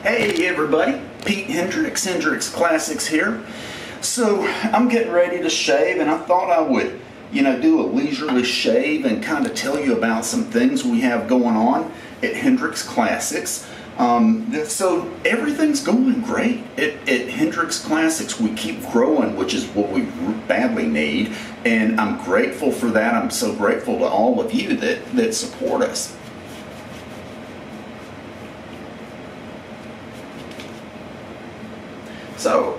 Hey everybody, Pete Hendricks, Hendricks Classics here. So I'm getting ready to shave and I thought I would, do a leisurely shave and kind of tell you about some things we have going on at Hendricks Classics. So everything's going great at Hendricks Classics. We keep growing, which is what we badly need, and I'm grateful for that. I'm so grateful to all of you that support us. So,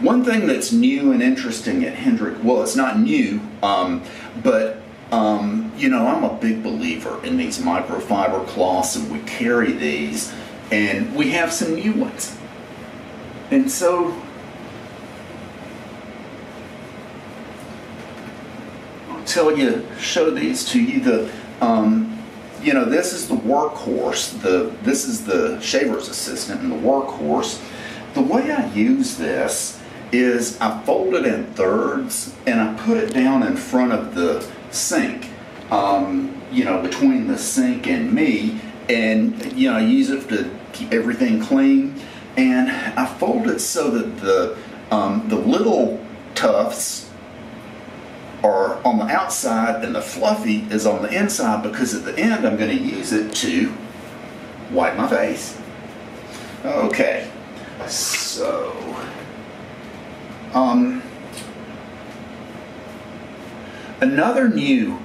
one thing that's new and interesting at Hendricks, well, it's not new, but I'm a big believer in these microfiber cloths, and we carry these, and we have some new ones. And so, I'll show these to you. This is the workhorse. This is the shaver's assistant and the workhorse. The way I use this is I fold it in thirds and I put it down in front of the sink, between the sink and me, and I use it to keep everything clean. And I fold it so that the little tufts are on the outside and the fluffy is on the inside, because at the end I'm going to use it to wipe my face. Okay, so another new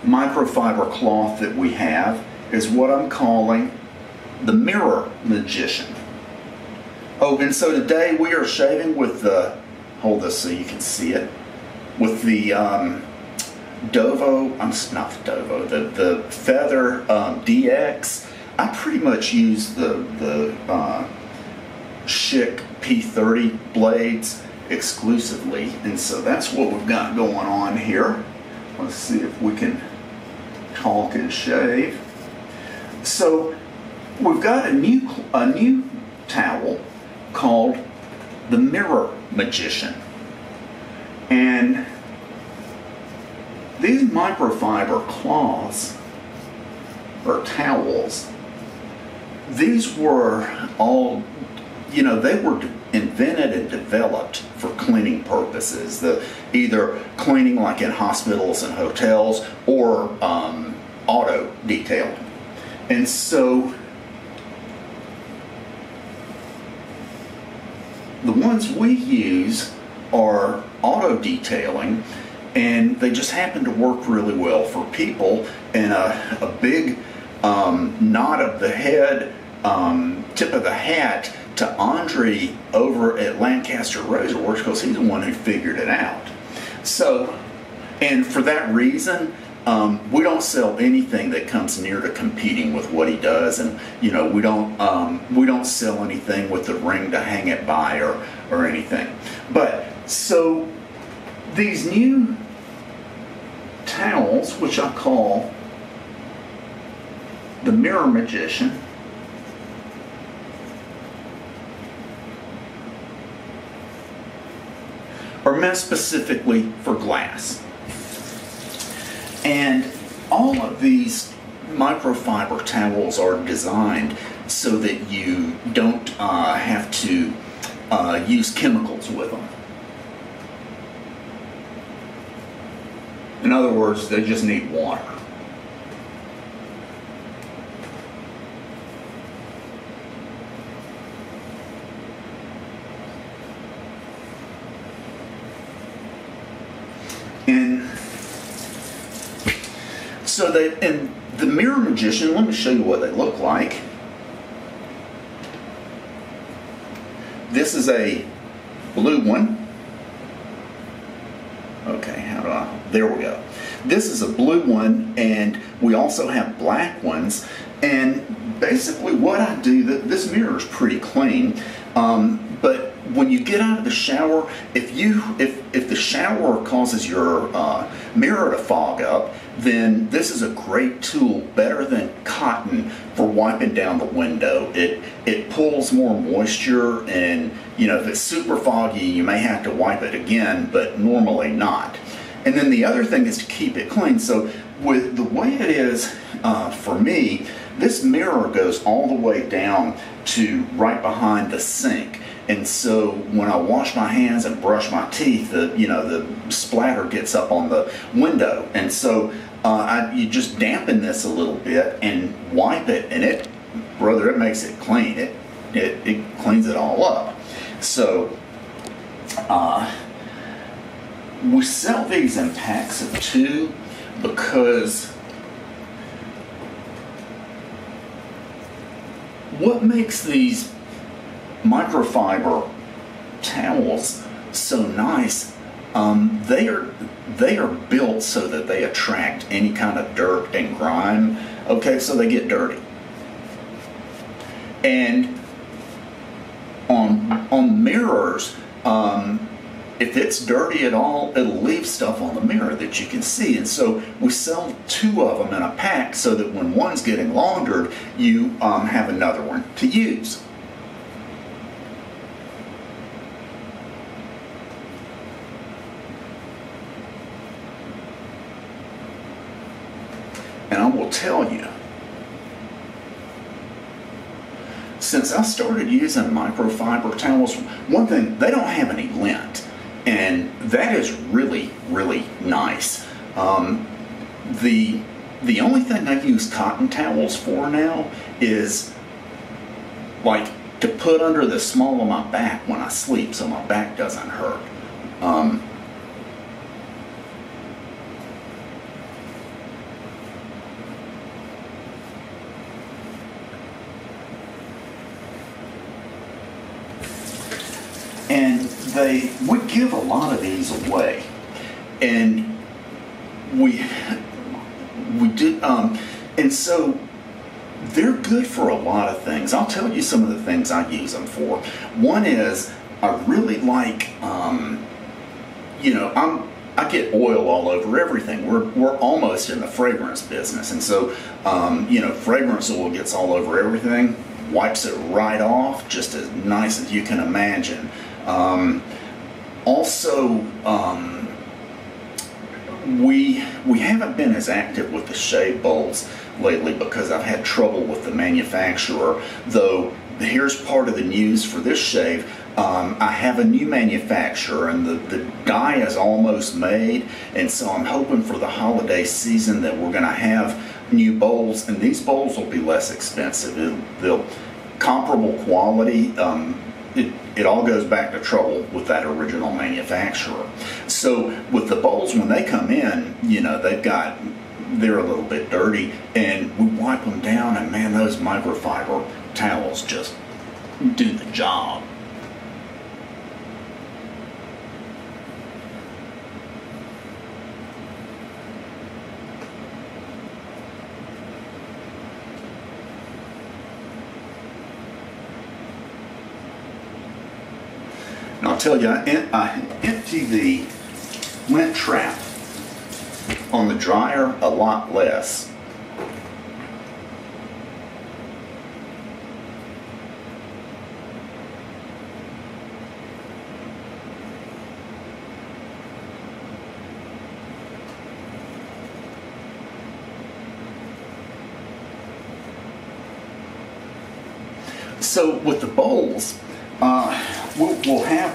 microfiber cloth that we have is what I'm calling the Mirror Magician. Oh, and so today we are shaving with the, hold this so you can see it, with the the Feather DX. I pretty much use the Schick P30 blades exclusively, and so that's what we've got going on here. Let's see if we can talk and shave. So we've got a new towel called the Mirror Magician, and these microfiber cloths or towels, these were all, they were invented and developed for cleaning purposes, either cleaning like in hospitals and hotels, or auto detailing. And so the ones we use are auto detailing, and they just happen to work really well for people. And a big nod of the head, tip of the hat to Andre over at Lancaster Razor Works, because he's the one who figured it out. So, and for that reason, we don't sell anything that comes near to competing with what he does, and we don't sell anything with the ring to hang it by or anything. But so these new towels, which I call the Mirror Magician, are meant specifically for glass. And all of these microfiber towels are designed so that you don't have to use chemicals with them. In other words, they just need water. And so in the Mirror Magician, let me show you what they look like. This is a blue one. Okay, there we go. This is a blue one, and we also have black ones. And basically what I do, this mirror is pretty clean, but when you get out of the shower, if the shower causes your mirror to fog up, then this is a great tool, better than cotton, for wiping down the window. It pulls more moisture, and if it's super foggy, you may have to wipe it again, but normally not. And then the other thing is to keep it clean. So with the way it is for me, this mirror goes all the way down to right behind the sink. And so when I wash my hands and brush my teeth, the splatter gets up on the window. And so you just dampen this a little bit and wipe it, and it makes it clean. It cleans it all up. So we sell these in packs of 2 because what makes these microfiber towels so nice, they are built so that they attract any kind of dirt and grime. Okay, so they get dirty. And on mirrors, if it's dirty at all, it'll leave stuff on the mirror that you can see. And so we sell 2 of them in a pack so that when one's getting laundered, you have another one to use. And I will tell you, since I started using microfiber towels, one thing, they don't have any lint. And that is really, really nice. The only thing I use cotton towels for now is like to put under the small of my back when I sleep so my back doesn't hurt. And we give a lot of these away, and we do, and so they're good for a lot of things. I'll tell you some of the things I use them for. One is I really like, I get oil all over everything. We're almost in the fragrance business, and so fragrance oil gets all over everything, wipes it right off, just as nice as you can imagine. We haven't been as active with the shave bowls lately because I've had trouble with the manufacturer, though here's part of the news for this shave. I have a new manufacturer, and the dye is almost made, and so I'm hoping for the holiday season that we're going to have new bowls, and these bowls will be less expensive. They'll comparable quality. It all goes back to trouble with that original manufacturer. So with the bowls, when they come in, they're a little bit dirty, and we wipe them down, and man, those microfiber towels just do the job. And I'll tell you, I empty the lint trap on the dryer a lot less. So with the bowls, we'll have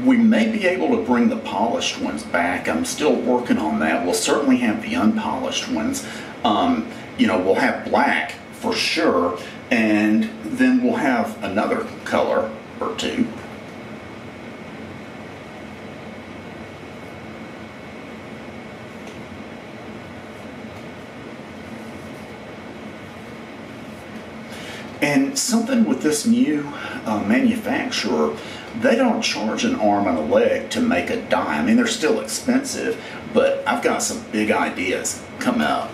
we may be able to bring the polished ones back. I'm still working on that. We'll certainly have the unpolished ones. We'll have black for sure, and then we'll have another color or 2. And something with this new manufacturer, they don't charge an arm and a leg to make a dye. I mean, they're still expensive, but I've got some big ideas coming up.